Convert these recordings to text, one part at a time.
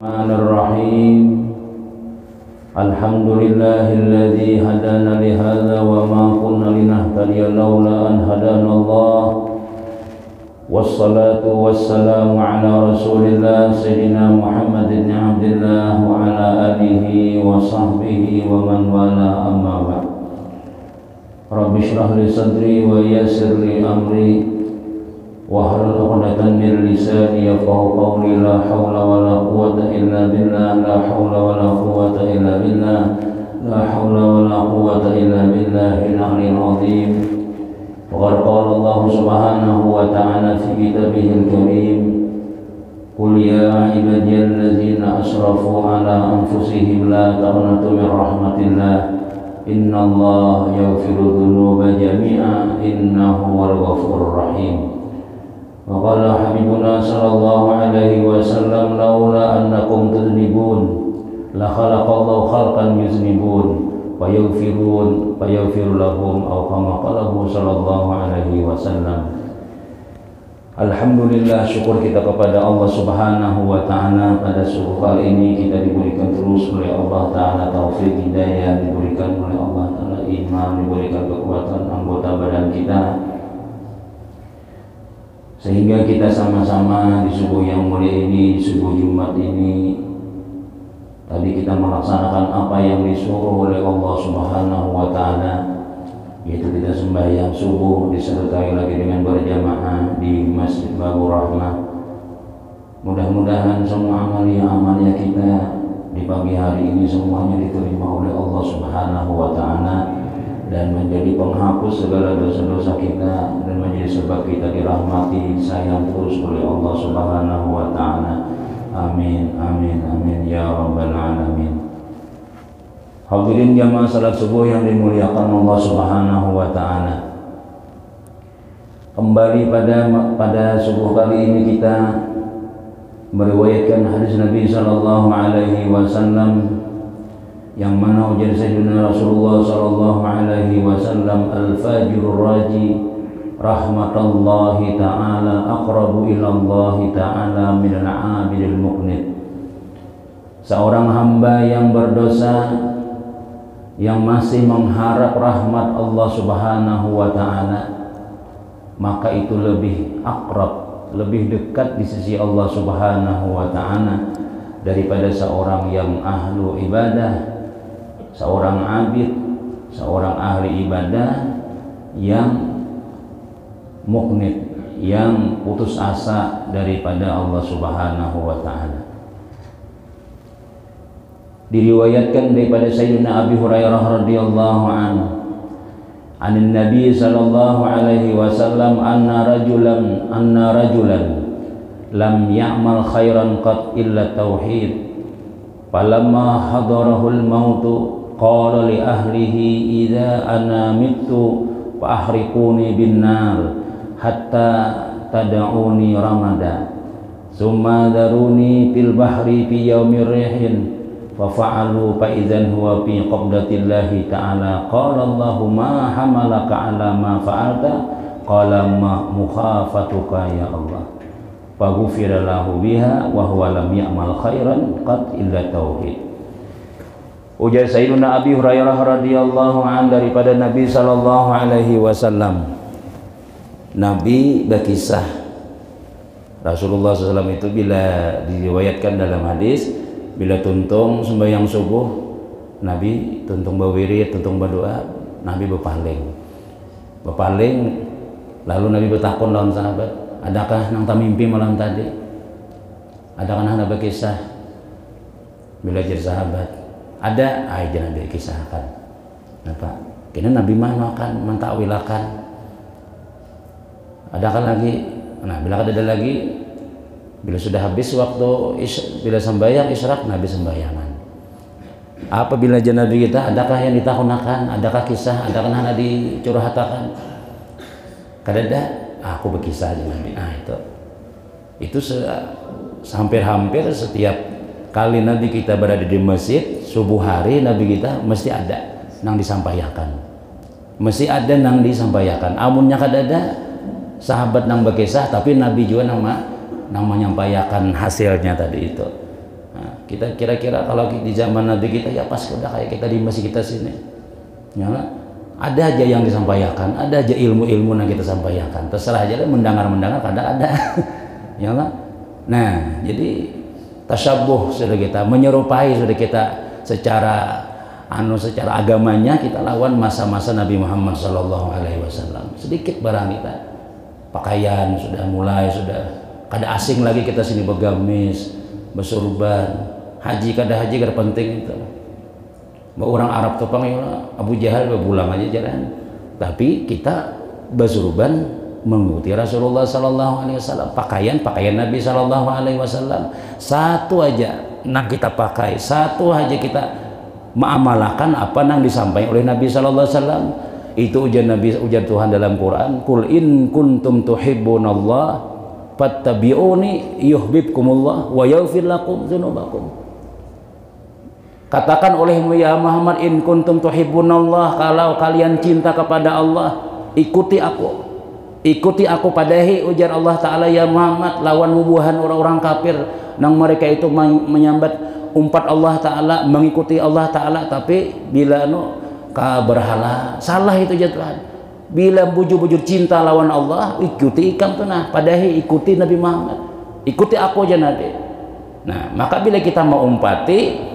Bismillahirrahmanirrahim. Alhamdulillahilladzi hadana li hadza wa ma kunna linahtadiya laula an hadanallah. Wassalatu wassalamu ala Rasulillah sayyidina Muhammad ibn Abdillah wa ala alihi wa sahbihi wa man wala, amma ba'd. Rabbi shrah li sadri wa yassir li amri wahlul 'uqdatam min lisani yafqahu qawli. La haula wala quwwata illa billah, la haula wala quwwata illa billah, la haula wala quwwata illa billahil 'aliyyil 'azim. Wa qala Allah subhanahu wa ta'ala fi kitabihil karim, qul ya ibadiyalladzina asrafu ala anfusihim la taqnatu min rahmatillah, innallaha yaghfiru dzunuba jami'a innahu huwal ghafurur rahim. Wa qala habibuna sallallahu alaihi wasallam, laula annakum tudnibun la khalaqallahu khalqan yuznibun wa yaghfiru lahum, aw kama qalahu sallallahu alaihi wasallam. Alhamdulillah, syukur kita kepada Allah subhanahu wa ta'ala. Pada subuh kali ini kita diberikan terus oleh Allah ta'ala taufik hidayah, diberikan oleh Allah ta'ala iman, diberikan kekuatan anggota badan kita, sehingga kita sama-sama di subuh yang mulia ini, di subuh Jumat ini, tadi kita melaksanakan apa yang disuruh oleh Allah subhanahu wa ta'ala, yaitu kita sembahyang subuh disertai lagi dengan berjamaah di Masjid Babur Rahmah. Mudah-mudahan semua amalia kita di pagi hari ini semuanya diterima oleh Allah subhanahu wa ta'ala dan menjadi penghapus segala dosa-dosa kita, dan menjadi sebab kita dirahmati, sayang terus oleh Allah subhanahu wa ta'ala. Amin, amin, amin, ya rabbal alamin. Hadirin jamaah salat subuh yang dimuliakan Allah subhanahu wa ta'ala, kembali pada subuh kali ini kita meriwayatkan hadis Nabi sallallahu alaihi wasallam, yang mana ujar Sayyidina Rasulullah sallallahu alaihi wasallam, al-fajirur raji rahmatullahi ta'ala aqrabu ilallahi ta'ala minal 'abidil muqnit. Seorang hamba yang berdosa yang masih mengharap rahmat Allah subhanahu wa ta'ala, maka itu lebih akrab, lebih dekat di sisi Allah subhanahu wa ta'ala daripada seorang yang ahlu ibadah, seorang abid, seorang ahli ibadah yang muknit, yang putus asa daripada Allah subhanahu wa ta'ala. Diriwayatkan daripada Sayyidina Abi Hurairah radhiyallahu anhu, anin Nabi sallallahu alaihi wasallam, anna rajulan lam ya'mal khairan qat illa tauhid, falamma hadarahul mautu qala li ahlihi idza ana mittu fa ahriquni bin nar hatta tad'uni ramada summa daruni fil bahri fi yaumir rihin fa fa'alu fa idzan huwa fi qabdatillahi ta'ala qala Allahu ma hamalaka ala ma fa'alta qala ma mukhafatuka ya Allah fa ghufira lahu biha wa huwa lam ya'mal khairan qad illa tauhid. Ujar Sayyidina Abi Hurairah radhiyallahu an daripada Nabi sallallahu alaihi wasallam, Nabi berkisah, Rasulullah SAW itu bila diriwayatkan dalam hadis, bila tuntung sembahyang subuh, Nabi tuntung berwirid, tuntung berdoa, Nabi berpaling, lalu Nabi bertakun lawan sahabat, adakah nang tamimpi malam tadi? Adakah nang berkisah? Bila jadi sahabat, ada, jangan dikisahkan. Kenapa? Kini Nabi mah akan mentakwilakan. Adakah lagi? Nah, bila ada lagi, bila sudah habis waktu bila sembahyang isyraq, Nabi sembahyangan. Apabila Nabi kita, adakah yang ditakunakan? Adakah kisah? Adakah yang dicurhatakan? Kadada, aku berkisah dengan Nabi. Itu hampir-hampir setiap kali Nabi kita berada di masjid subuh hari, Nabi kita mesti ada nang disampaikan, mesti ada nang disampaikan. Amunnya kadada sahabat nang berkisah, tapi Nabi juga nang menyampaikan hasilnya tadi itu. Nah, Kita kira-kira kalau di zaman Nabi kita ya pas udah kayak kita di masjid kita sini. Ya, ada aja yang disampaikan, ada aja ilmu-ilmu yang kita sampaikan. Terserah aja mendengar-mendengar kadang ada. Ya, nah, jadi tasyabuh sudah kita menyerupai sudah kita secara agamanya kita lawan masa-masa Nabi Muhammad SAW. Sedikit barang kita pakaian sudah kada asing lagi kita sini bergamis, bersurban, haji kada penting itu. Orang Arab tuh Abu Jahal pulang aja jalan, tapi kita bersurban mengikuti Rasulullah SAW. Pakaian Nabi SAW satu aja nak kita pakai, satu aja kita mengamalkan apa yang disampaikan oleh Nabi SAW. Itu ujian Tuhan dalam Quran, Qul in kuntum tuhibbunallah fattabi'uni yuhibbukumullah wa yaghfir lakum dzunubakum. Katakan olehmu ya Muhammad, in kuntum tuhibbunallah, kalau kalian cinta kepada Allah, ikuti aku padahi, ujar Allah Ta'ala ya Muhammad, lawan mubuhan orang-orang kafir nang mereka itu menyambat umpat Allah Ta'ala, mengikuti Allah Ta'ala, tapi bila ka berhala salah itu jatuhan. Bila bujur-bujur cinta lawan Allah, ikuti ikam tuh nah padahi, ikuti Nabi Muhammad, ikuti aku aja Nabi. Nah, maka bila kita mau umpati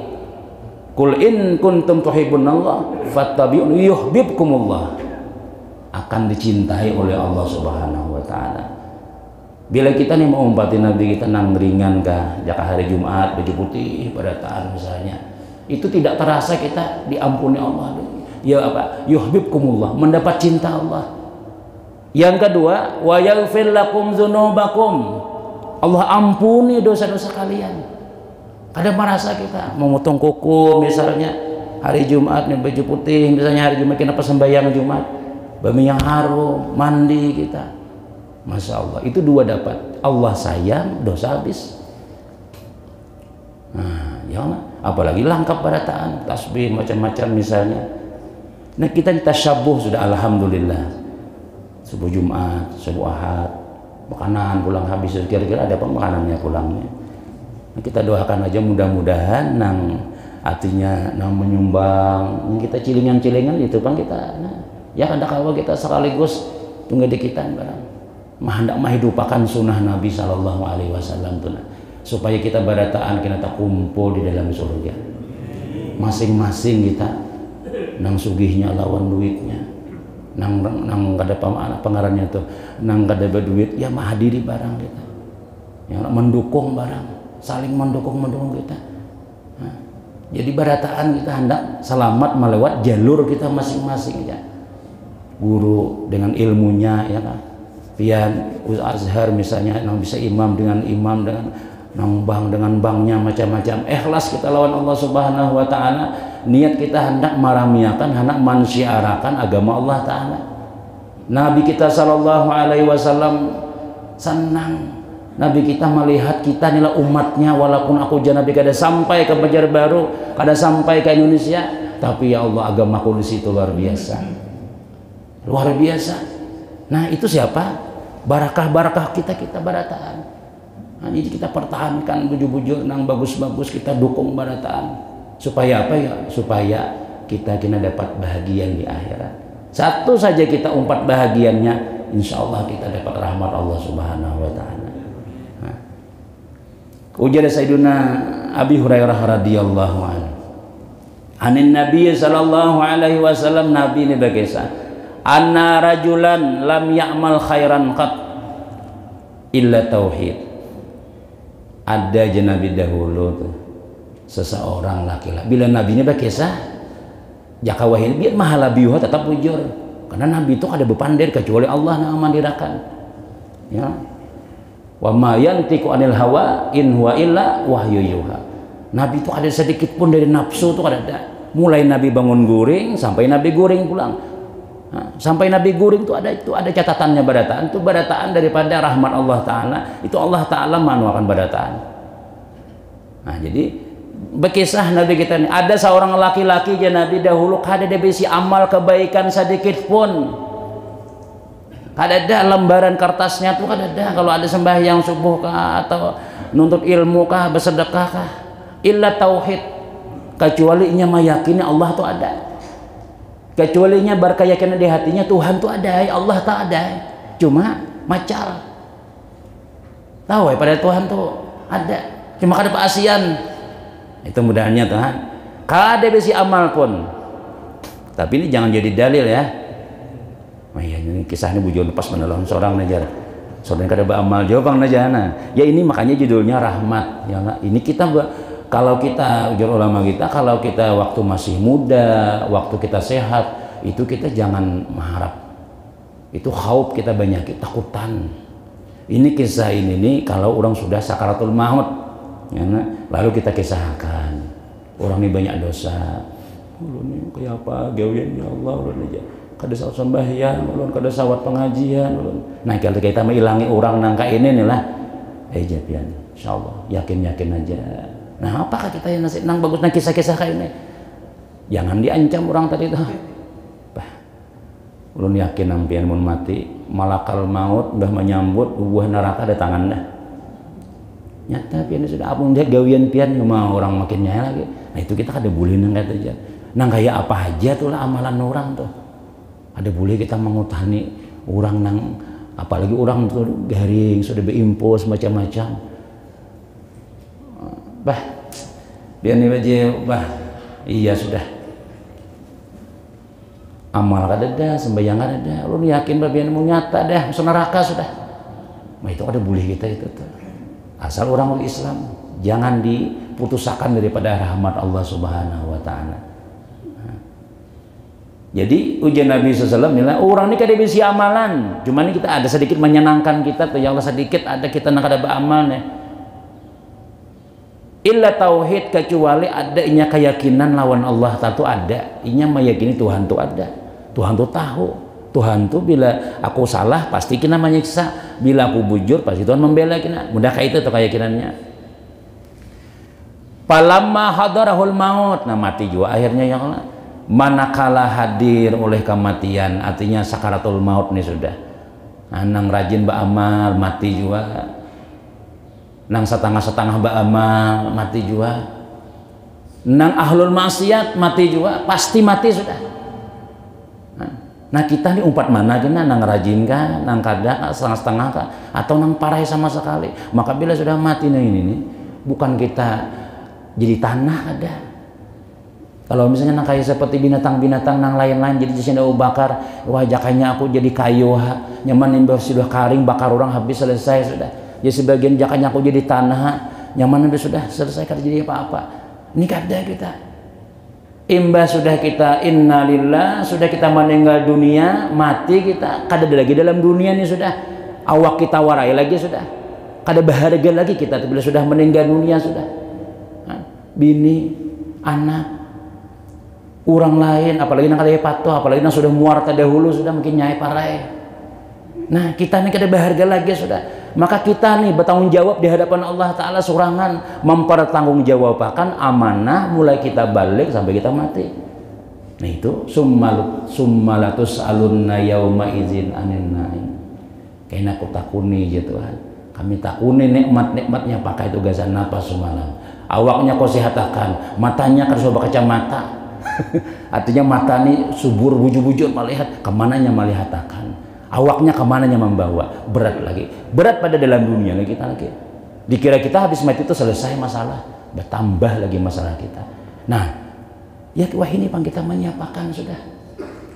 Qul in kuntum tuhibbunallah fattabi'uni yuhibbukumullah, akan dicintai oleh Allah Subhanahu wa taala. Bila kita nih mau umpati Nabi kita nang ringan kah, jaka hari Jumat baju putih pada taat misalnya, itu tidak terasa kita diampuni Allah. Ya apa? Yuhibbukumullah, mendapat cinta Allah. Yang kedua, wa yaghfir lakum dzunubakum, Allah ampuni dosa-dosa kalian. Ada merasa kita memotong kuku misalnya hari Jumat nih baju putih, misalnya hari Jumat kenapa sembahyang Jumat, bami yang harum, mandi kita, Masya Allah, itu dua dapat, Allah sayang, dosa habis. Nah, ya apalagi lengkap barataan, tasbih macam-macam misalnya. Nah, kita tasyabuh sudah, alhamdulillah. Subuh Jumat, subuh Ahad, makanan pulang habis, kira-kira ada apa makanannya pulangnya. Nah, kita doakan aja mudah-mudahan nang artinya nang menyumbang, kita cilingan-cilingan itu kan kita. Nah, ya kada kawa kita sekaligus tunggu dikitan barang. Mah hendak menghidupakan sunnah Nabi SAW tuh, supaya kita barataan kita tak kumpul di dalam surga. Masing-masing kita nang sugihnya lawan duitnya, nang kada pengarannya tuh, nang kada berduit ya mah hadiri barang kita, yang mendukung barang, saling mendukung kita. Nah, jadi barataan kita hendak selamat melewat jalur kita masing-masing ya. Guru dengan ilmunya ya kan, pian Azhar misalnya nang bisa imam dengan nang bang dengan banknya macam-macam. Ikhlas kita lawan Allah Subhanahu wa taala, niat kita hendak maramiakan, hendak mensiarakan agama Allah taala. Nabi kita sallallahu alaihi wasallam senang, Nabi kita melihat kita inilah umatnya, walaupun aku Nabi kada sampai ke Banjarbaru, kada sampai ke Indonesia, tapi ya Allah agamaku di situ luar biasa. Luar biasa. Nah, itu siapa? Barakah kita barataan. Nah, jadi kita pertahankan bujur-bujur nang bagus-bagus, kita dukung barataan. Supaya apa ya? Supaya kita kena dapat bahagian di akhirat. Satu saja kita umpat bahagiannya, insya Allah kita dapat rahmat Allah Subhanahu wa taala. Ujar Sayyiduna Abi Hurairah radhiyallahu anhu, anin Nabi sallallahu alaihi wasallam, Nabi ini berkisah, anna rajulan lam ya'mal khairan qat illa tauhid. Ada aja Nabi dahulu tuh, seseorang laki-laki, bila Nabi ini berkisah jaka wahid biar mahala biuha tetap bujur, karena Nabi itu ada bepandir kecuali Allah yang mandirakan ya. Wa ma yantiqu anil hawa in huwa illa wahyu yuha. Nabi itu ada sedikit pun dari nafsu itu ada. Mulai Nabi bangun guring sampai Nabi guring pulang. Nah, sampai Nabi guring itu ada catatannya barataan. Itu barataan daripada rahmat Allah taala. Itu Allah taala manuakan barataan. Nah, jadi berkisah Nabi kita ini, ada seorang laki-laki aja Nabi dahulu kada dibisi amal kebaikan sedikit pun. Kada ada lembaran kertasnya tuh, kada ada. Kalau ada sembahyang subuh kah atau nuntut ilmu kah, bersedekah kah, illa tauhid, kecuali nya meyakini Allah tuh ada, kecuali nya berkeyakinan di hatinya Tuhan tuh ada, Allah tak ada, cuma macal tahu ya pada Tuhan tuh ada, cuma kada paasian itu mudahnya Tuhan kada besi amal pun. Tapi ini jangan jadi dalil ya. Oh iya, ini kisahnya bujur lepas menolong seorang najar seorang kada beramal jawab najana ya. Ini makanya judulnya rahmat ya. Ini kita kalau kita ujur ulama kita, kalau kita waktu masih muda, waktu kita sehat, itu kita jangan mengharap itu khauf, kita banyak takutan. Ini kisah ini nih kalau orang sudah sakaratul maut ya, lalu kita kisahkan orang ini banyak dosa, ulun ini kayak apa gawean ya Allah, ulun aja kada sawat sembahyang, ulun kada sawat pengajian, ulun. Nah kalau kita mengilangi orang nangka ini nih lah japian insyaallah yakin aja. Nah apakah kita yang nasib nang bagus nang kisah-kisah kayak ini, jangan diancam orang tadi tuh. Ulun yakin nampian mun mati malakal maut udah menyambut buah neraka ada tangan dah. Nyata pian sudah apung dia gawian pian cuma orang makin nyaya lagi. Nah itu kita kada boleh nang kata aja. Nang kayak apa aja tuh lah amalan orang tuh. Ada boleh kita mengutani orang nang apalagi orang tuh garing sudah berimpos macam-macam. Bah dia nih aja bah iya sudah. Amal kada ada, sembahyang kada ada, lu yakin bagian mau nyata dah masuk neraka sudah. Nah itu ada boleh kita itu tuh. Asal orang Islam jangan diputusakan daripada rahmat Allah Subhanahu wa taala. Jadi ujian Nabi SAW bilang orang ini kada bisa amalan, cuma ini kita ada sedikit menyenangkan kita tuh, ya Allah sedikit ada kita nak kada beramal nih. Illa tauhid, kecuali ada inya keyakinan lawan Allah itu ada, inya meyakini Tuhan itu ada. Tuhan tuh tahu, Tuhan tuh bila aku salah pasti kena menyiksa, bila aku bujur pasti Tuhan membela kena. Mudah kayak itu tuh keyakinannya. Palamma hadarahul maut, nah mati juga akhirnya ya Allah. Manakala hadir oleh kematian, artinya sakaratul maut nih sudah. Nang rajin beramal mati juga. Nang setengah-setengah beramal mati juga. Nang ahlul maksiat mati juga, pasti mati sudah. Nah kita nih umpat mana kena, nang rajin kah, nang kada setengah-setengah kah, atau nang parah sama sekali. Maka bila sudah mati nih ini nih, bukan kita jadi tanah ada. Kalau misalnya nang kayak seperti binatang-binatang nang lain-lain jadi jadinya bakar, wah jakanya aku jadi kayu, nyaman nimbah sudah karing bakar orang habis selesai sudah. Jadi sebagian jakanya aku jadi tanah, nyaman sudah selesai kada jadi apa-apa. Ini kada kita. Imbas sudah kita innalillah, sudah kita meninggal dunia, mati kita kada ada lagi dalam dunia ini sudah. Awak kita warai lagi sudah. Kada bahagia lagi kita bila sudah meninggal dunia sudah. Bini, anak, orang lain, apalagi nang kada patuh, apalagi nang sudah muar dahulu sudah mungkin nyai parai. Nah kita ini kada bahagia lagi sudah. Maka kita nih bertanggung jawab di hadapan Allah Ta'ala surangan mempertanggungjawabkan amanah mulai kita balik sampai kita mati. Nah itu summalatus alunna yauma izin anin naim. Kayaknya aku takuni ya Tuhan, kami takuni nikmat-nikmatnya pakai tugasan napas semalam. Awaknya kau sehatakan, matanya kan coba kacamata. Artinya mata ini subur bujur-bujur melihat kemananya melihatakan. Awaknya kemananya membawa, berat lagi, berat pada dalam dunia lagi kita lagi. Dikira kita habis mati itu selesai masalah, bertambah lagi masalah kita. Nah, ya wah ini pang kita menyiapkan sudah.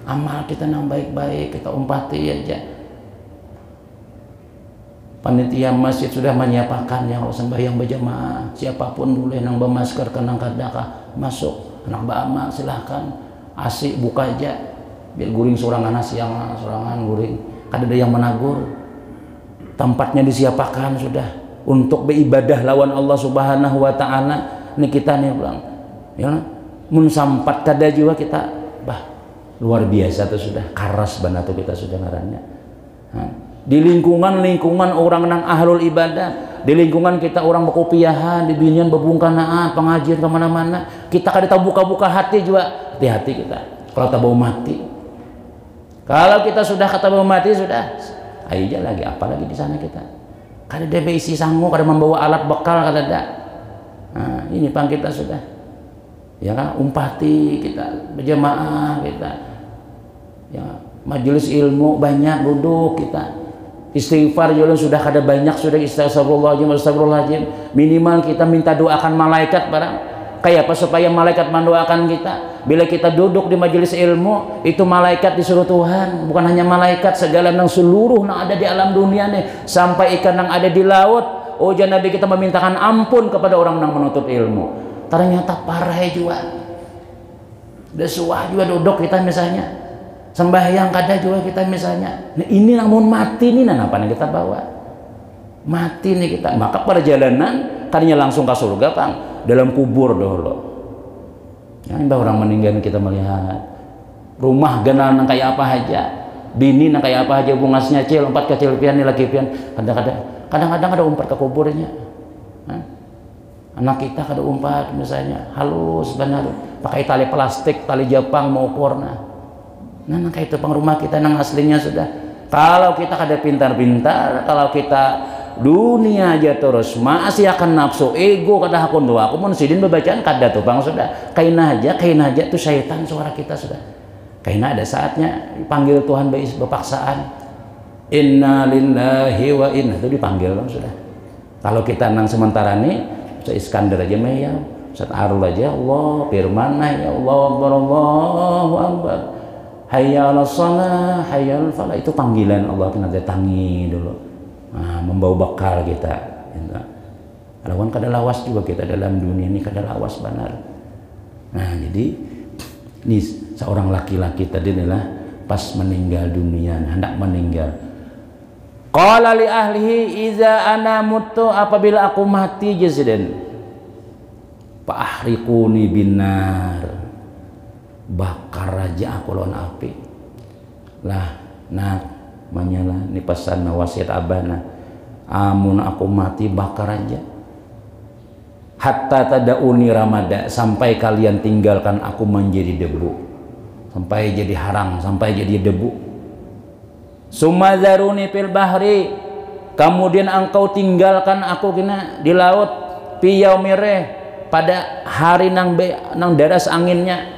Amal kita nang baik-baik kita umpati aja. Panitia masjid sudah menyiapkan yang sembahyang berjamaah, siapapun boleh nang bermasker nang kadakah masuk, nang beramal silahkan, asik buka aja. Biar guring sorangan siang sorangan guring, kada ada yang menagur. Tempatnya disiapkan sudah untuk beribadah lawan Allah Subhanahu wa taala. Ini kita nih pulang. Ya, mun sampat kada juga kita bah luar biasa tuh sudah karas banget tuh kita sudah ngarannya. Di lingkungan orang nang ahlul ibadah, di lingkungan kita orang berkopiahan, di binian bebungkanaan, pengajian kemana-mana, kita kada tahu buka-buka hati juga, hati-hati kita. Kalau tak mau mati, kalau kita sudah kata mau mati sudah, aja lagi apalagi di sana kita. Kada ada isi sanggup, kada membawa alat bekal kada ada. Nah, ini pang kita sudah, ya kan, umpati kita berjamaah kita, ya majelis ilmu banyak duduk kita, istighfar juga sudah ada banyak sudah, astagfirullahaladzim, minimal kita minta doakan malaikat barang, kayak apa supaya malaikat mendoakan kita. Bila kita duduk di majelis ilmu, itu malaikat disuruh Tuhan, bukan hanya malaikat, segala yang seluruh yang ada di alam dunia nih, sampai ikan yang ada di laut. Oh jangan Nabi kita memintakan ampun kepada orang yang menuntut ilmu. Ternyata parah juga, desuah juga duduk kita misalnya, sembahyang kada juga kita misalnya. Nah, ini namun mati nih, nah apa yang kita bawa? Mati nih kita. Maka perjalanan tadinya langsung ke surga, Kang, dalam kubur dulu. Yang orang meninggal kita melihat rumah genal nang kayak apa aja, bini nang kayak apa aja, bungasnya cil, lompat kecil pian nih lagi pian, kadang-kadang ada umpat ke kuburnya. Anak kita kada umpat misalnya, halus benar, pakai tali plastik, tali Jepang mau ukur nah kayak itu pang rumah kita nang aslinya sudah. Kalau kita kada pintar-pintar, kalau kita dunia aja terus masih akan nafsu ego kada hakun doa aku mun sidin bacaan kada tuh bang sudah kaina aja tuh syaitan suara kita sudah kaina ada saatnya panggil Tuhan berpaksaan, inna lillahi wa inna itu dipanggil bang sudah. Kalau kita nang sementara nih Iskandar aja meyang Ustaz Arul aja Allah firman ya Allah akbar Allahu akbar hayya 'alas shalah hayya 'alal falah, itu panggilan Allah kena datangi dulu. Nah, membawa bekal kita. Lawan kada lawas juga kita dalam dunia ini, kada lawas benar. Nah jadi ini seorang laki-laki tadi adalah pas meninggal dunia, hendak meninggal. Qala li ahlihi iza ana mutu, apabila aku mati jaziden fa ahriquni binar, bakar aja aku lawan api. Lah nah menyala ini pesan wasiat abana, amun aku mati bakar aja, hatta tadauni ramada, sampai kalian tinggalkan aku menjadi debu, sampai jadi harang, sampai jadi debu. Sumadzaruni fil bahri, kemudian engkau tinggalkan aku kena di laut, piyaumire, pada hari nang deras anginnya.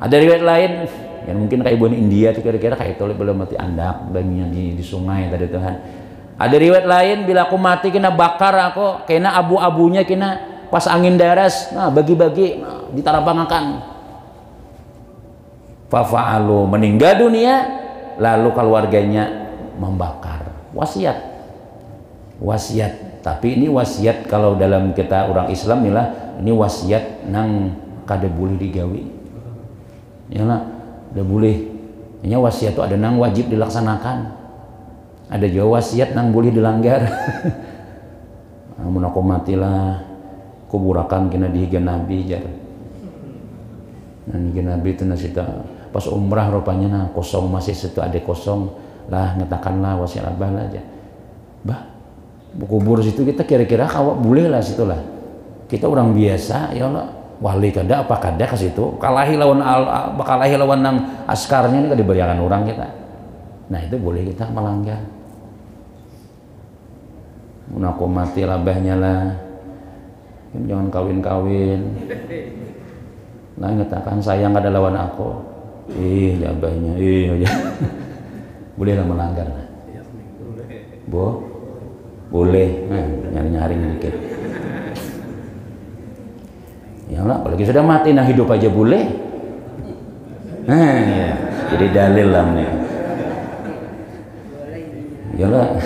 Ada riwayat lain ya mungkin kayak ibu India kira-kira kayak itu belum mati andak banyak di sungai tadi Tuhan. Ada riwayat lain bila aku mati kena bakar aku, kena abu-abunya kena pas angin deras, nah bagi-bagi nah, ditarapangakan. Fafa'alu, meninggal dunia lalu keluarganya membakar. Wasiat, tapi ini wasiat kalau dalam kita orang Islam ini wasiat nang kada boleh digawi. Yalah udah boleh, ini wasiat itu ada nang wajib dilaksanakan, ada juga wasiat nang boleh dilanggar. Namun aku matilah kuburakan kena dihiga Nabi jar. Nah dihiga Nabi itu nasita pas umrah rupanya nah kosong masih situ ada kosong lah, ngatakanlah wasiat abah lah aja. Bah kubur situ kita kira-kira kawak boleh lah situlah. Kita orang biasa ya Allah. Wali kada apa kada ke situ kalahi lawan nang askarnya ini kada diberikan orang kita. Nah itu boleh kita melanggar. Mun aku mati labahnya lah, jangan kawin-kawin. Nah ngatakan sayang kada lawan aku, labahnya aja. Boleh lah melanggar. Boleh. Nah, nyari-nyari dikit. Ya Allah, apalagi sudah mati, nah hidup aja boleh. Ya. Jadi dalil lah nih. Ya Allah.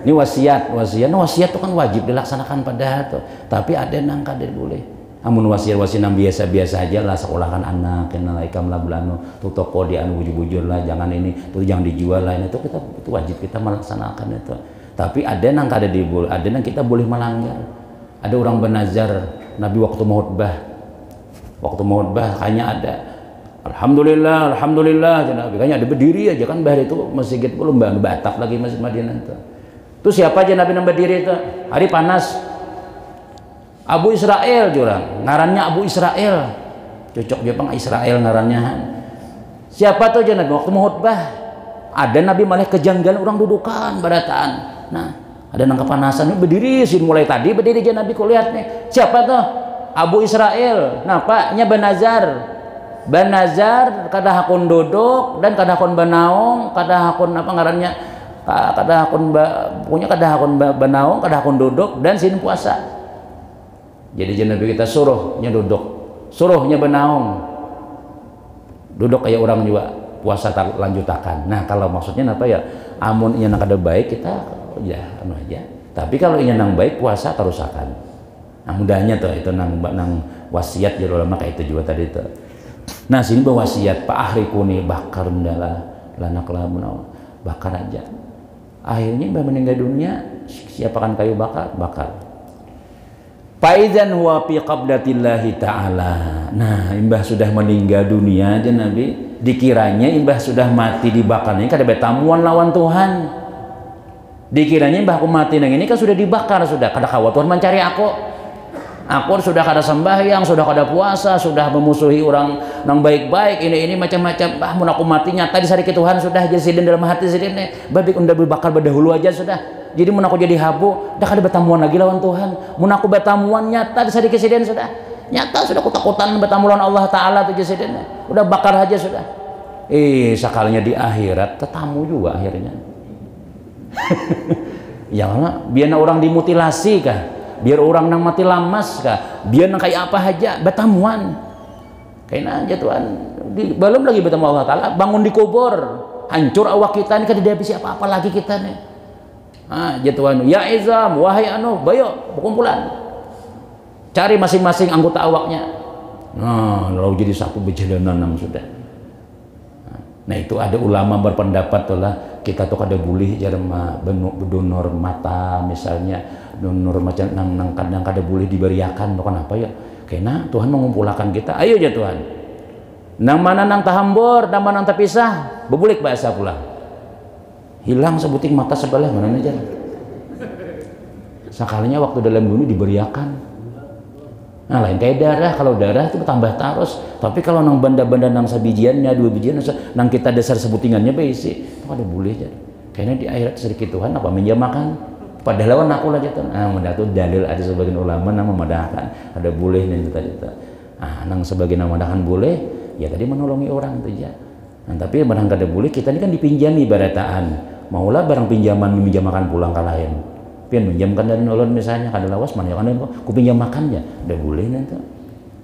Ini wasiat itu kan wajib dilaksanakan pada itu. Tapi ada nang kada boleh. Amun wasiat nang biasa-biasa aja lah, sekolahkan anak, kenal ikam lah belano, tuh toko di anu bujur-bujur lah, jangan ini, tuh jangan dijual lah, itu wajib kita melaksanakan itu. Tapi ada nang kada diboleh, ada nang kita boleh melanggar. Ada orang bernazar Nabi waktu mautbah hanya ada alhamdulillah Nabi hanya ada berdiri aja kan, bahar itu masjid belum Batak lagi masjid Madinah itu siapa aja Nabi nambah diri itu hari panas. Abu Israel jurang ngarannya Abu Israel, cocok Jepang Israel ngarannya. Siapa tuh aja Nabi waktu mautbah ada Nabi malah kejanggalan orang dudukan barataan. Nah Ada nang kepanasan berdiri sih mulai tadi berdiri aja Nabi kulihat nih. Siapa tuh? Abu Israel. Napaknya Banazar kada hakun duduk dan kada hakun banaung, kada hakun apa ngarannya? Kada hakun punya kada hakun banaung, kada hakun duduk dan sin puasa. Jadi Nabi kita suruhnya duduk, suruhnya banaung. Duduk kayak orang juga puasa lanjutakan. Nah, kalau maksudnya apa ya? Amun nya kada baik kita ya anu aja. Tapi kalau nya nang baik puasa terusakan. Nah, mudahnya tuh itu nang wasiat jadi ulama kayak itu juga tadi tuh. Nah, sini berwasiat Pak Ahrikuni bakar ndala lanak lamun bakar aja. Akhirnya mbah meninggal dunia, siapakan kayu bakar. Faizan huwa fi qabdatillahi ta'ala. Nah, imbah sudah meninggal dunia aja Nabi, dikiranya imbah sudah mati dibakarnya kada betamuan lawan Tuhan. Dikiranya imbah aku mati nang ini kan sudah dibakar sudah, kada khawatir Tuhan mencari aku. Aku sudah kada sembahyang, sudah kada puasa, sudah memusuhi orang nang baik-baik, ini macam-macam. Mun aku mati nyata disariki Tuhan sudah jadi sidin dalam hati sidin babik unda berbakar berdahulu aja sudah. Jadi mun aku jadi habu, dah kada betamuan lagi lawan Tuhan. Mun aku betamuan nyata disariki sidin sudah. Nyata sudah kutakutan betamuan Allah Taala tuh sidin. Udah bakar aja sudah. Sekalinya di akhirat tetamu juga akhirnya. Ya Allah, biar orang dimutilasi kah? Biar orang nang mati lamas kah, biar nang kayak apa aja betamuan kayaknya aja Tuhan belum lagi bertemu Allah Ta'ala bangun di kubur hancur awak kita ini kan tidak bisa apa-apa lagi kita nih aja Tuhan ya izam wahai bayo berkumpulan cari masing-masing anggota awaknya lalu jadi satu berjalanan sudah. Nah itu ada ulama berpendapat lah kita tuh kada boleh jarma donor mata misalnya donor macam nang kadang kada boleh diberiakan bukan apa ya kena Tuhan mengumpulkan kita ayo aja Tuhan nang mana nang tahambur nang mana nang terpisah bebulik bahasa pula hilang sebuting mata sebelah mana aja sekalinya waktu dalam dunia diberiakan. Nah lain kayak darah, kalau darah itu bertambah terus. Tapi kalau nang benda-benda nang sabijiannya, 2 bijian, nang kita dasar sebutingannya besi, itu ada boleh jadi. Karena di akhirat sedikit Tuhan apa menjamakan pada lawan aku lah jatuh. Mudah tuh dalil ada sebagian ulama nang memadahkan ada boleh nih tadi. Nang sebagian nang memadahkan boleh, ya tadi menolongi orang tuh ya. Nah, tapi barang kada boleh kita ini kan dipinjami barataan. Maulah barang pinjaman meminjamkan pulang ke lain. Pian minjamkan dari nolon misalnya kada lawas mana kan ku pinjam makannya udah boleh nanti.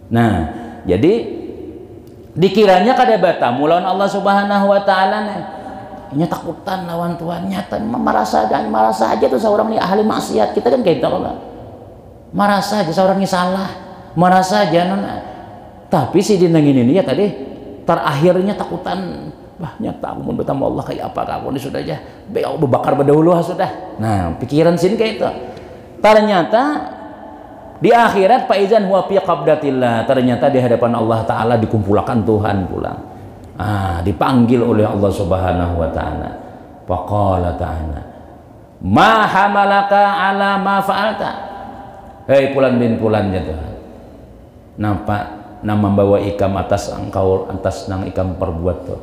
Nah jadi dikiranya kada batamu lawan Allah Subhanahu Wa Taala nya takutan lawan Tuhan nyata merasa aja tuh seorang ini ahli maksiat kita kan kayak gitu lah merasa aja seorang ini salah merasa aja tapi si dinang ini ya tadi terakhirnya takutan nyata aku mau bertemu Allah kayak apa kamu ini sudah aja berbakar berdahulu sudah. Nah pikiran sini kayak itu ternyata di akhirat faizan huwa fi qabdatillah ternyata di hadapan Allah Ta'ala dikumpulkan Tuhan pulang dipanggil oleh Allah Subhanahu Wa Ta'ala faqala ta'ala ma hamalaka ala ma fa'alta hei pulan bin pulannya Tuhan nampak membawa ikam atas engkau atas nang ikam perbuat tuh.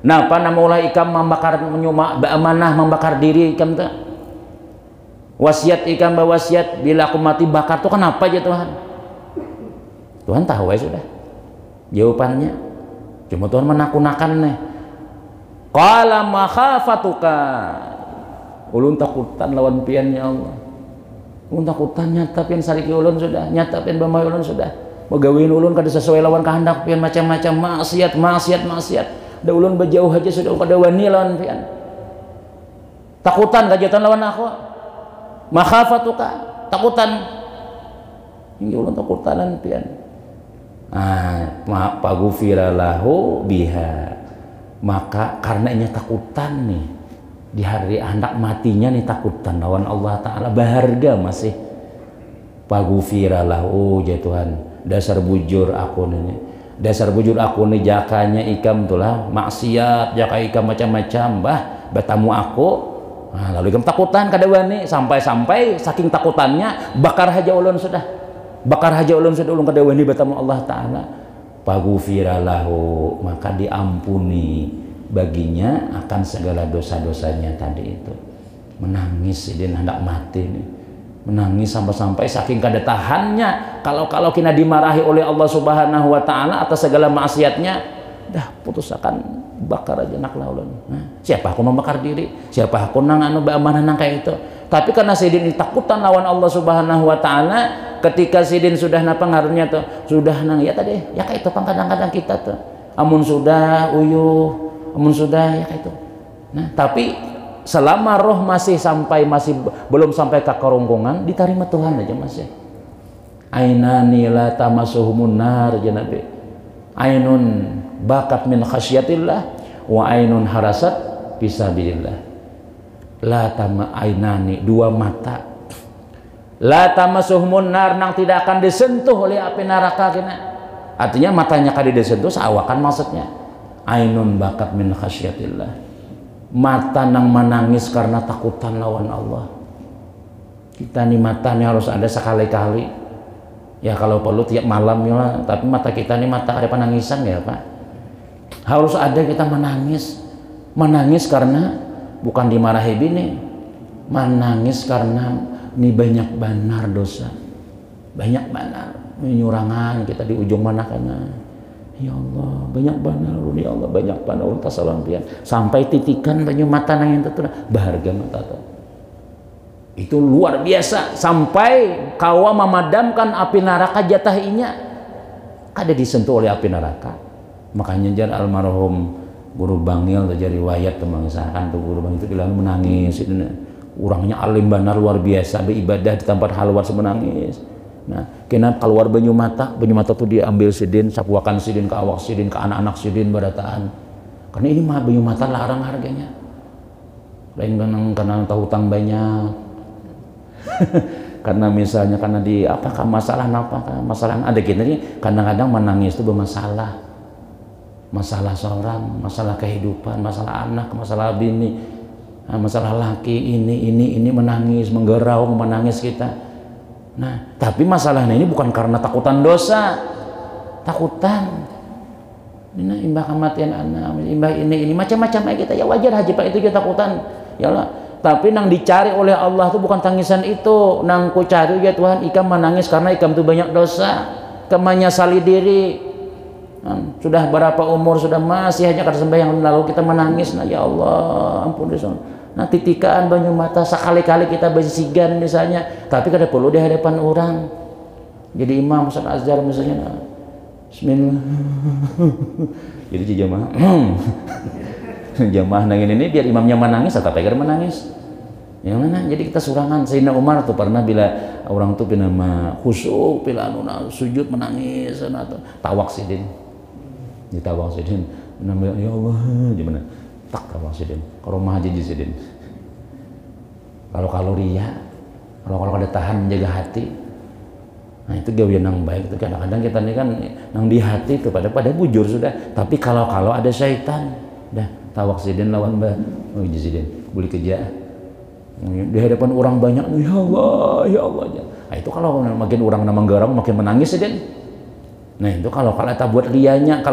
Napa namaulah ikam membakar menyuma amanah membakar diri ikam tuh. Wasiat ikam wasiat bila aku mati bakar tuh kenapa aja Tuhan? Tuhan tahu ya sudah. Jawabannya cuma Tuhan menakunakan nih. Qala makhafatuka. Ulun takutan lawan piannya Allah. Ulun takutan nyata pian sariki ulun sudah, nyata pian bamai ulun sudah. Megawin ulun kada sesuai lawan kehendak pian macam-macam maksiat. Da ulun berjauh aja sudah kada wani lawan pian. Takutan kajatan lawan aku. Makhafatuka, takutan. Ini ulun takutanan pian. Pagufira lahu biha. Maka karena ini takutan nih di hari anak matinya nih takutan lawan Allah Ta'ala berharga masih pagufira lahu ya Tuhan dasar bujur aku nih jakanya ikam tulah maksiat jaka ikam macam-macam bertamu aku lalu ikam takutan kada wani sampai saking takutannya bakar haja ulun sudah ulun kada wani bertamu Allah Ta'ala paghufira lahu maka diampuni baginya akan segala dosa-dosanya tadi itu menangis sidin hendak mati nih, menangis sampai-sampai saking kada tahannya kalau kena dimarahi oleh Allah Subhanahu wa taala atas segala maksiatnya, dah putus akan bakar aja nak laulun. Nah, siapa aku membakar diri, siapa aku nang anu beamanah nang kayak itu. Tapi karena sidin takutan lawan Allah Subhanahu wa taala, ketika sidin sudah napa ngaruhnya tuh, sudah nang ya tadi ya kayak itu kadang-kadang kita tuh amun sudah uyuh, amun sudah ya kayak itu. Nah, tapi selama roh masih belum sampai ke kerongkongan, diterima Tuhan aja masih. Ainani la tamasuhumun nar, ya Nabi. Ainun bakat min khasyatillah wa ainun harasat fisabilillah. La tama ainani, dua mata. La tamasuhumun nar, nang tidak akan disentuh oleh api neraka kena. Artinya matanya kada disentuh seawakan maksudnya. Ainun bakat min khasyatillah, mata nang menangis karena takutan lawan Allah. Kita nih mata nih harus ada sekali-kali ya, kalau perlu tiap malam ya lah. Tapi mata kita nih mata ada penangisan ya Pak, harus ada kita menangis karena bukan dimarahi bini, menangis karena nih banyak benar dosa, banyak benar menyurangan kita di ujung mana kana. Ya Allah, banyak benar ya Allah, banyak benar ulta salampian sampai titikan banyak mata nang itu berharga mata tuh. Itu luar biasa sampai kawa memadamkan api neraka jatahinya kada disentuh oleh api neraka. Makanya jar almarhum Guru Bangil jadi riwayat mengisahkan tuh Guru Bangil itu bilang menangis itu, orangnya alim benar luar biasa, beribadah di tempat halwat semenangis. Nah, kena keluar banyu mata tuh diambil sidin, sapuakan sidin ke awak sidin, ke anak-anak sidin berataan. Karena ini mah banyu mata larang harganya. Lain karena tahu hutang banyak. Karena misalnya karena di apakah masalah ada kita nih kadang-kadang menangis itu bermasalah. Masalah seorang, masalah kehidupan, masalah anak, masalah bini, masalah laki ini menangis, menggeraung, menangis kita. Nah, tapi masalahnya ini bukan karena takutan dosa, takutan ini imbah kematian anak, imbah ini macam-macam aja kita ya wajar haji Pak itu kita takutan ya Allah. Tapi nang dicari oleh Allah itu bukan tangisan itu, nang ku cari ya Tuhan ikam menangis karena ikam itu banyak dosa, ikam menyesali diri. Sudah berapa umur sudah masih hanya karena sembahyang lalu kita menangis. Nah ya Allah ampun dosa. Nah titikaan banyu mata sekali-kali kita bersigan misalnya, tapi kada perlu di hadapan orang. Jadi imam Ustaz Azhar misalnya bismillah jadi jamaah jamaah nangin ini biar imamnya menangis atau pegar menangis yang mana. Jadi kita surangan. Sayyidina Umar tuh pernah bila orang tuh nama khusyuk bila sujud menangis atau tawak sidin ditawak sidin menambil ya Allah gimana tak tawak sidin ke rumah haji sidin. Kalau ria, kalau ada tahan menjaga hati, nah itu gawian yang baik. Itu kadang-kadang kita nih kan nang di hati itu pada bujur sudah. Tapi kalau ada syaitan, dah tawak sidin lawan sidin boleh kerja di hadapan orang banyak. Ya Allah, ya Allah. Nah itu kalau makin orang nama garang makin menangis sidin. Nah itu kalau ada tabuat rianya,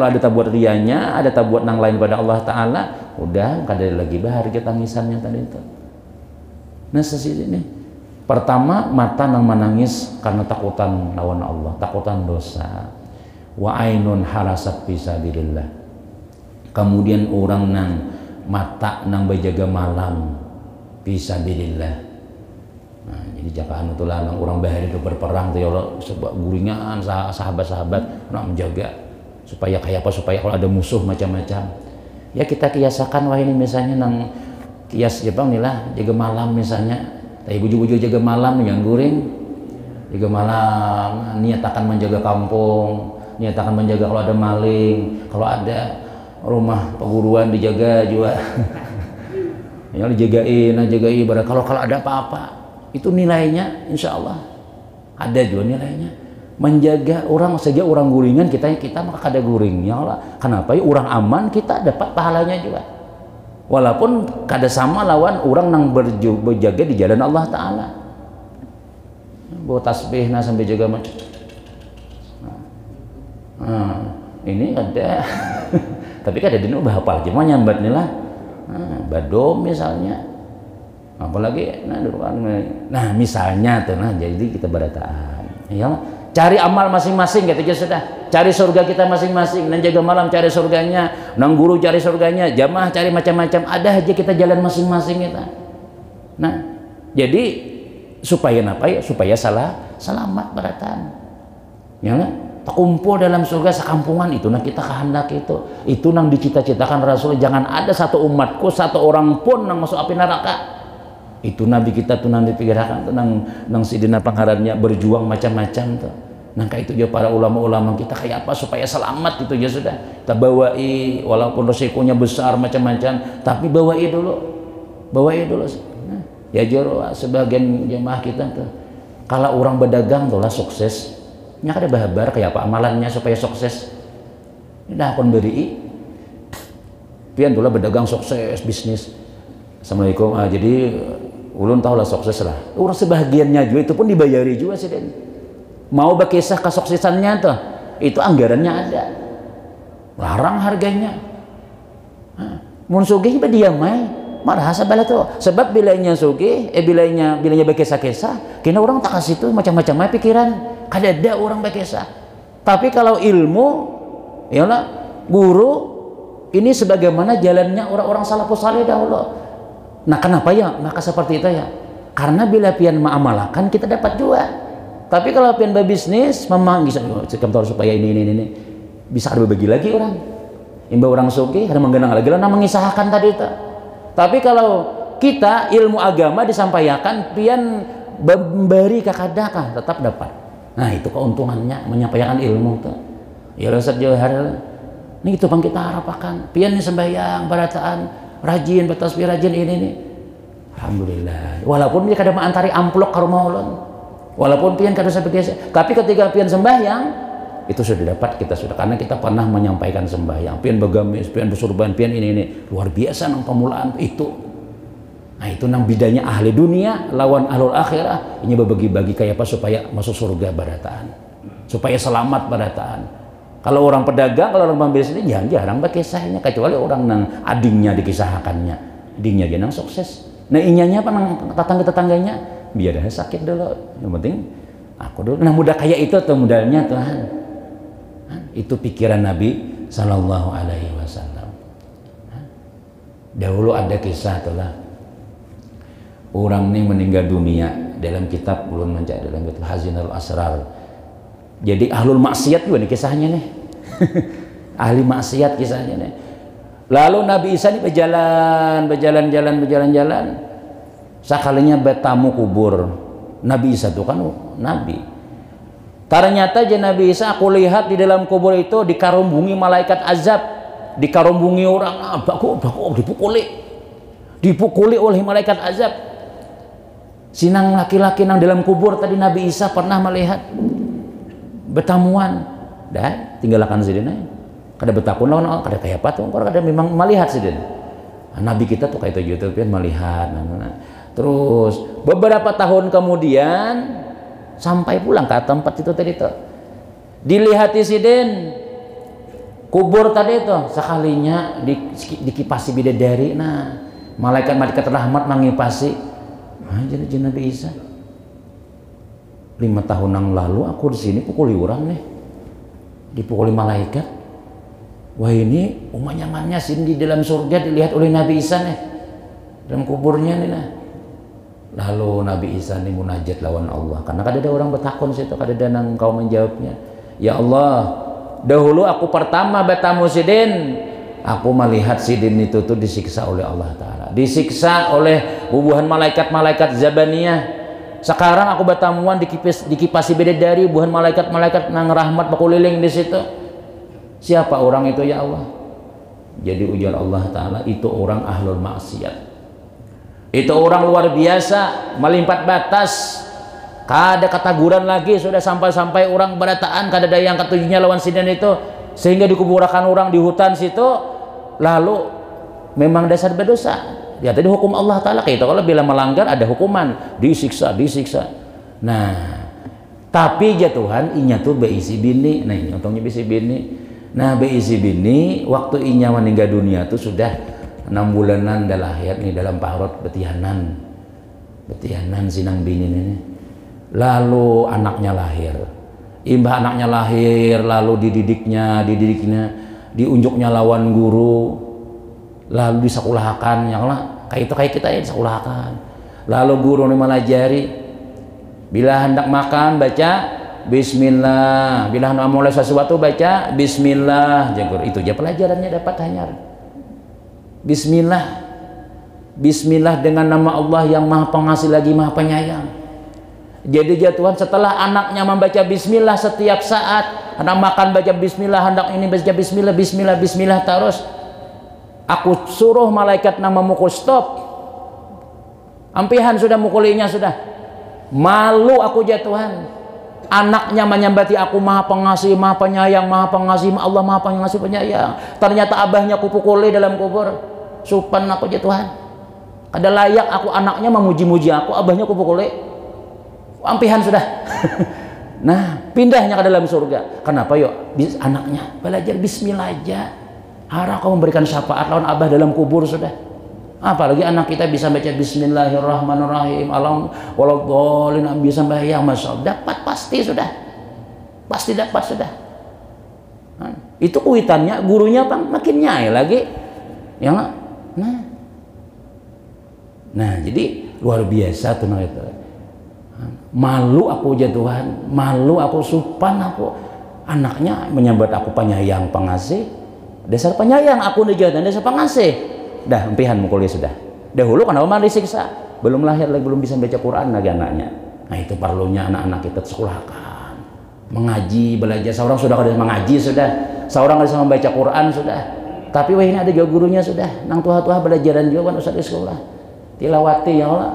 ada tabuat nang lain pada Allah Taala, udah kada lagi bahagia tangisannya tadi itu. Nah sesi ini pertama mata nang menangis karena takutan lawan Allah, takutan dosa. Wa ainun harasat fisabilillah. Kemudian orang nang mata nang berjaga malam fisabilillah. Nah, jadi jagaan itu lah orang bahari itu berperang tuh ya Allah, sebuah guringan sahabat-sahabat nak menjaga supaya kayak apa, supaya kalau ada musuh macam-macam. Ya kita kiasakan wah ini misalnya nang kias ya bang inilah jaga malam misalnya, tapi buju-buju jaga malam yang guring, jaga malam niat akan menjaga kampung, niat akan menjaga kalau ada maling, kalau ada rumah perguruan dijaga juga. Ya dijagain ibarat kalau ada apa-apa itu nilainya insya Allah ada juga nilainya. Menjaga orang saja orang guringan kita maka ada guringnya Allah. Kenapa ya orang aman kita dapat pahalanya juga. Walaupun kada sama lawan orang yang berjaga di jalan Allah Ta'ala bawa tasbih sampai jaga ini ada tapi kada dinu bahapal cuma nyambat nih lah badom misalnya apalagi nah misalnya tuh, nah jadi kita berataan ya, cari amal masing-masing gitu aja sudah, cari surga kita masing-masing, dan jaga malam cari surganya, nang guru cari surganya, jamaah cari macam-macam, ada aja kita jalan masing-masing kita. Nah jadi supaya apa ya, supaya selamat berataan ya kan? Terkumpul dalam surga sekampungan itu, nah kita kehendak itu nang dicita-citakan Rasul, jangan ada satu umatku, satu orang pun nang masuk api neraka. Itu Nabi kita tuh nanti pikirkan tuh nang sidina pangharannya berjuang macam-macam tuh. Nah kayak itu ya para ulama-ulama kita kayak apa supaya selamat itu ya sudah. Kita bawai walaupun resikonya besar macam-macam, tapi bawai dulu. Nah, ya jero sebagian jemaah kita tuh kalau orang berdagang tuh lah sukses. Nya kada bahabar kayak apa amalannya supaya sukses. Dah kon beri. Pian tuh lah berdagang sukses bisnis. Assalamualaikum. Jadi ulun tahu lah sukses lah. Orang sebahagiannya juga itu pun dibayari juga sih Den. Mau berkisah kesuksesannya tuh, itu anggarannya ada. Larang harganya. Mun sugih diam ae. Marah sabala tuh. Sebab bilanya sugih, bilanya berkisah-kisah, kena orang tak kasih tuh macam-macam ae pikiran. Kada ada orang berkisah. Tapi kalau ilmu, yalah guru ini sebagaimana jalannya orang-orang salafus saleh dahulu. Nah kenapa ya maka seperti itu ya, karena bila pian mengamalkan kita dapat juga. Tapi kalau pian berbisnis memang bisa kantor supaya ini bisa ada berbagi lagi orang imba orang suki ada menggenang lagi lah mengisahkan tadi itu. Tapi kalau kita ilmu agama disampaikan pian memberi kakadakah tetap dapat. Nah itu keuntungannya menyampaikan ilmu tuh ya Ustaz Johar. Ini itu bang kita harapkan pian nih sembahyang barataan rajin bertasbih rajin ini nih, alhamdulillah. Walaupun dia kadang antari amplok ke rumah ulun, walaupun pian kadang sebagai, tapi ketika pian sembahyang itu sudah dapat kita sudah, karena kita pernah menyampaikan sembahyang, pian begamis, pian bersurban, pian ini luar biasa nang pemulaan itu. Nah itu nang bidanya ahli dunia lawan ahlul akhirah, ini berbagi-bagi kayak apa supaya masuk surga barataan, supaya selamat barataan. Kalau orang pedagang, kalau orang pembisnis jarang berkisahnya, kecuali orang nang adingnya dikisahkannya, adingnya dia nang sukses. Nah inyanya apa nang tetangga-tetangganya biar dah sakit dulu, yang penting aku dulu. Nah mudah kayak itu tuh modalnya Tuhan. Itu pikiran Nabi Sallallahu Alaihi Wasallam. Dahulu ada kisah tuh lah, orang ini meninggal dunia, dalam kitab ulun mencari dalam kitab Hazinul Asrar. Jadi ahlul maksiat juga nih kisahnya nih. Ahli maksiat kisahnya nih. Lalu Nabi Isa ini berjalan-jalan. Sekalinya bertamu kubur. Nabi Isa itu kan nabi. Ternyata aja Nabi Isa aku lihat di dalam kubur itu dikarumbungi malaikat azab, dikarumbungi orang baku dipukuli oleh malaikat azab. Sinang laki-laki nang dalam kubur tadi Nabi Isa pernah melihat bertamuan, dah tinggalkan sidin aja. Kada betakun lawan, kada kayak apa tuh, kada memang melihat sidin. Nabi kita tuh kayak itu YouTube kan melihat. Terus beberapa tahun kemudian sampai pulang ke tempat itu tadi tuh, dilihati sidin kubur tadi tuh, sekalinya dikipasi bidadari. Nah malaikat rahmat mengipasi. Jadi Nabi Isa 5 tahun yang lalu aku di sini pukuli orang nih, dipukuli malaikat. Wah ini nyamannya sini di dalam surga dilihat oleh Nabi Isa nih dalam kuburnya nih. Nah lalu Nabi Isa nih munajat lawan Allah, karena kada ada orang bertakon situ, kada ada nang kau menjawabnya. Ya Allah, dahulu aku pertama bertamu sidin, aku melihat sidin itu tuh disiksa oleh Allah Ta'ala, disiksa oleh bubuhan malaikat-malaikat Zabaniyah. Sekarang aku bertamuan dikipasi bidadari, buhan malaikat-malaikat nang rahmat bakuliling di situ. Siapa orang itu ya Allah? Jadi ujar Allah Ta'ala, itu orang ahlul maksiat, itu orang luar biasa, melimpat batas, kada kataguran lagi, sudah sampai-sampai orang berataan kada ada yang ketujuhnya lawan sidin itu, sehingga dikuburkan orang di hutan situ. Lalu memang dasar berdosa. Ya tadi hukum Allah Ta'ala kayak itu, kalau bila melanggar ada hukuman, disiksa. Nah tapi ya Tuhan inya tuh beisi bini. Nah ini untungnya beisi bini. Nah beisi bini waktu inya meninggal dunia tuh sudah 6 bulanan dah lahir nih dalam parut betihanan. betianan sinang bini ini. Lalu anaknya lahir. Imbah anaknya lahir, lalu dididiknya, diunjuknya lawan guru, lalu disekolahkan, ya Allah, kayak kita ya disekolahkan. Lalu guru melajari, bila hendak makan baca Bismillah, bila hendak mulai sesuatu baca Bismillah, jagur itu aja pelajarannya dapat hanyar. Bismillah, Bismillah dengan nama Allah yang Maha Pengasih lagi Maha Penyayang. Jadi jatuhan setelah anaknya membaca Bismillah setiap saat, hendak makan baca Bismillah, hendak ini baca Bismillah, Bismillah, Bismillah terus. Aku suruh malaikat nama mukul stop. Ampihan sudah mukulinya sudah. Malu aku jatuhan. Anaknya menyambati aku Maha Pengasih, Maha Penyayang, Maha Pengasih, Allah Maha Pengasih Penyayang. Ternyata abahnya aku pukuli dalam kubur. Supan aku jatuhan. Kada layak aku anaknya memuji-muji aku, abahnya aku pukuli. Ampihan sudah. Nah, pindahnya ke dalam surga. Kenapa yuk? Anaknya belajar Bismillah aja. Harap kau memberikan syafaat lawan abah dalam kubur sudah. Apalagi anak kita bisa baca Bismillahirrahmanirrahim. Alam waladhdallin, bisa bayang, masya Allah, dapat pasti sudah. Pasti dapat sudah. Nah, itu kuitannya, gurunya apa? Makin nyai lagi. Ya enggak? Nah, jadi luar biasa tuh mereka. Malu aku jatuhan, malu aku supan aku. Anaknya menyambat aku penyayang pengasih. Dasar penyayang aku nejatan, dasar pengasih. Dah empihan mukulnya sudah. Dahulu kenapa malah disiksa? Belum lahir lagi, belum bisa baca Quran lagi anaknya. Nah itu perlunya anak-anak kita sekolahkan. Mengaji, belajar. Seorang sudah kada mengaji sudah. Seorang kada membaca Quran sudah. Tapi wah ini ada juga gurunya sudah. Nang tua-tua belajaran juga kan ustaz di sekolah. Tilawati ya Allah.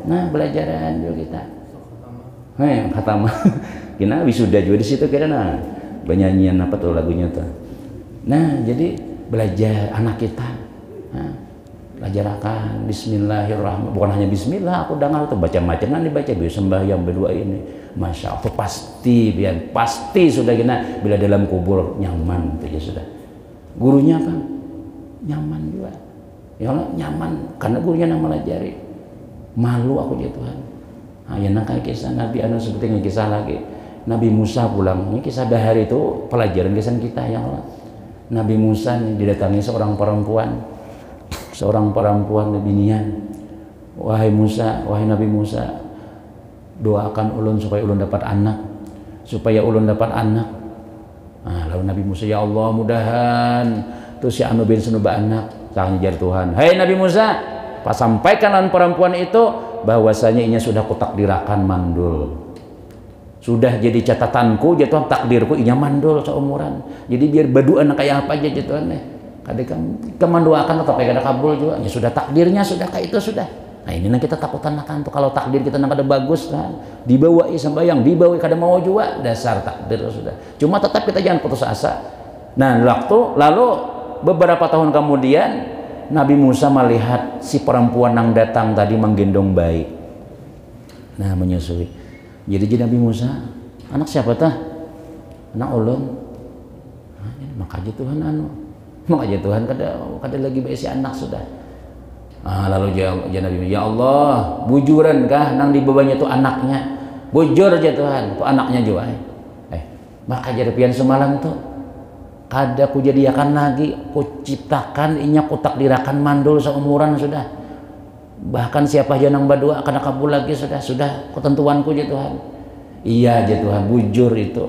Nah belajaran juga kita. Khatama. Kena wisuda juga di situ kira nah. Banyanyian apa tuh lagunya tuh. Nah, jadi belajar anak kita. Nah, belajarkan Bismillahirrahmanirrahim. Bukan hanya Bismillah, aku dengar tuh baca-macam kan dibaca sembahyang berdua ini. Masya Allah pasti biar pasti sudah kena bila dalam kubur nyaman itu ya sudah. Gurunya kan nyaman juga. Ya Allah nyaman karena gurunya yang melajari. Malu aku ya Tuhan. Nah, ya kayak kisah Nabi anu seperti kisah lagi Nabi Musa pulang. Ini kisah dahar itu pelajaran kisah kita ya Allah. Nabi Musa didatangi seorang perempuan binian. Wahai Musa, wahai Nabi Musa, doakan ulun supaya ulun dapat anak, Nah, lalu Nabi Musa, ya Allah mudahan tuh si anu bin senuba anak. Sang jar Tuhan, hai Nabi Musa, sampaikan lawan perempuan itu bahwasanya inya sudah kutakdirakan mandul. Sudah jadi catatanku jatuh takdirku inya mandul seumuran. Jadi biar badu anak kayak apa aja jatuhan kadang kemanduakan atau kayak ada kabul juga. Ya sudah takdirnya sudah kayak itu sudah. Nah ini yang kita takutan akan tuh kalau takdir kita nak ada bagus kan dibawa sembayang dibawa kada mau juga dasar takdir sudah. Cuma tetap kita jangan putus asa. Nah lalu beberapa tahun kemudian Nabi Musa melihat si perempuan yang datang tadi menggendong bayi. Nah menyusui. Jadi Nabi Musa, anak siapa tah? Anak ulun. Nah, makanya Tuhan makanya Tuhan kada lagi bayi si anak sudah. Lalu Nabi Musa, ya Allah, bujuran kah nang dibawanya itu anaknya? Bujur aja Tuhan, itu anaknya juga. Maka jadi pian semalam tuh kada ku jadiakan lagi, ku ciptakan inya ku takdirakan mandul seumuran sudah. Bahkan siapa aja nang badua akan kabul lagi sudah ketentuanku ya Tuhan. Iya aja Tuhan, bujur itu.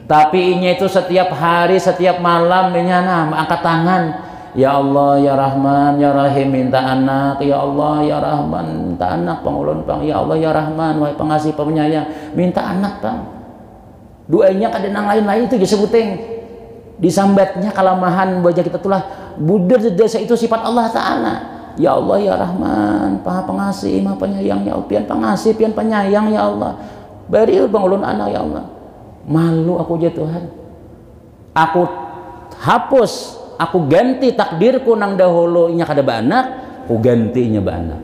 Tapi inya itu setiap hari, setiap malam inya angkat tangan. Ya Allah, ya Rahman, ya Rahim, minta anak. Ya Allah, ya Rahman, minta anak pangulun pang. Ya Allah, ya Rahman, wahai pengasih penyayang, minta anak pang. Doanya kada nang lain-lain itu disebutin. Disambatnya kalamahan wajah kita tulah budur desa itu sifat Allah Ta'ala. Ya Allah ya Rahman, Maha Pengasih, Maha Penyayang ya Allah, pian pengasih, pian penyayang ya Allah. Bari pangulun anak ya Allah. Malu aku ya Tuhan. Aku hapus, aku ganti takdirku nang dahulu inya kada baanak, aku gantinya baanak.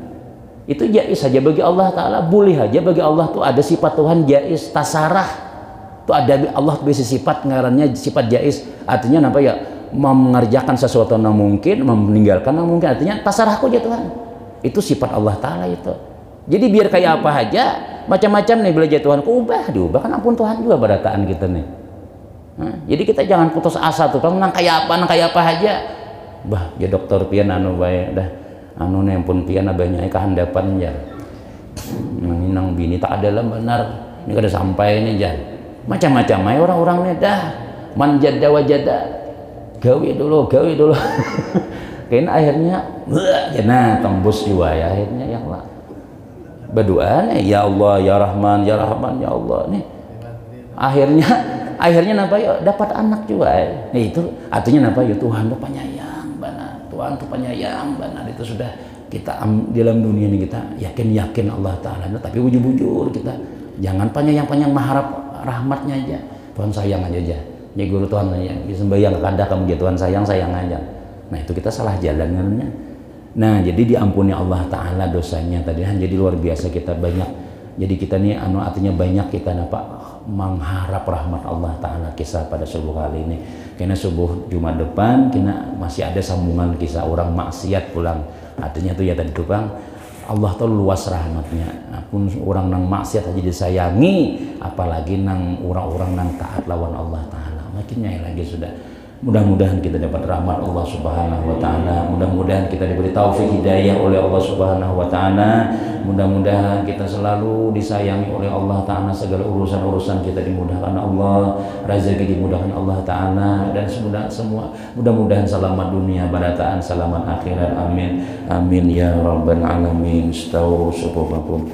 Itu jais saja bagi Allah Ta'ala, boleh aja bagi Allah tuh ada sifat Tuhan jais tasarah. Tuh ada Allah bisa sifat ngarannya sifat jais, artinya apa ya? Mengerjakan sesuatu yang mungkin, meninggalkan yang mungkin, artinya tasarahku ya Tuhan. Itu sifat Allah Ta'ala itu. Jadi biar kayak apa aja, macam-macam nih belajar Tuhan, diubah kan ampun Tuhan juga barataan kita nih. Jadi kita jangan putus asa tuh, nang kayak apa aja. Bah, ya dokter pian anu bae dah. Anu nih pun pian abahnya kehandapan ya. Ini nang bini tak ada lah benar. Ini kada sampai nih jan. Macam-macam aja orang-orang nih dah. Manjada wajada. Gawe dulu. Kayaknya akhirnya nah tembus juga ya akhirnya ya Allah. Berdoa nih ya Allah ya Rahman ya Allah nih. Akhirnya napa ya dapat anak juga. Nah itu artinya napa ya Tuhan tuh penyayang benar. Tuhan tuh penyayang benar. Itu sudah kita dalam dunia ini kita yakin Allah Ta'ala, tapi bujur-bujur kita jangan penyayang mengharap rahmatnya aja. Tuhan sayang aja. Ya guru Tuhan aja disembahyang kandah kamu ya Tuhan sayang aja. Nah itu kita salah jalannya. Nah jadi diampuni Allah Ta'ala dosanya tadi. Jadi luar biasa kita banyak. Jadi kita nih artinya banyak kita mengharap rahmat Allah Ta'ala kisah pada subuh kali ini. Karena subuh Jumat depan kita masih ada sambungan kisah orang maksiat pulang. Artinya tuh ya tadi tuh Bang, Allah tuh luas rahmatnya. Pun orang nang maksiat aja disayangi, apalagi nang orang-orang nang taat lawan Allah Ta'ala. Makinnya lagi sudah. Mudah-mudahan kita dapat rahmat Allah Subhanahu wa Ta'ala. Mudah-mudahan kita diberi taufik hidayah oleh Allah Subhanahu wa Ta'ala. Mudah-mudahan kita selalu disayangi oleh Allah Ta'ala. Segala urusan-urusan kita dimudahkan Allah, rezeki dimudahkan Allah Ta'ala, dan semua mudah-mudahan selamat dunia, barataan selamat akhirat. Amin. Amin ya rabbal alamin. Stau subuhakum.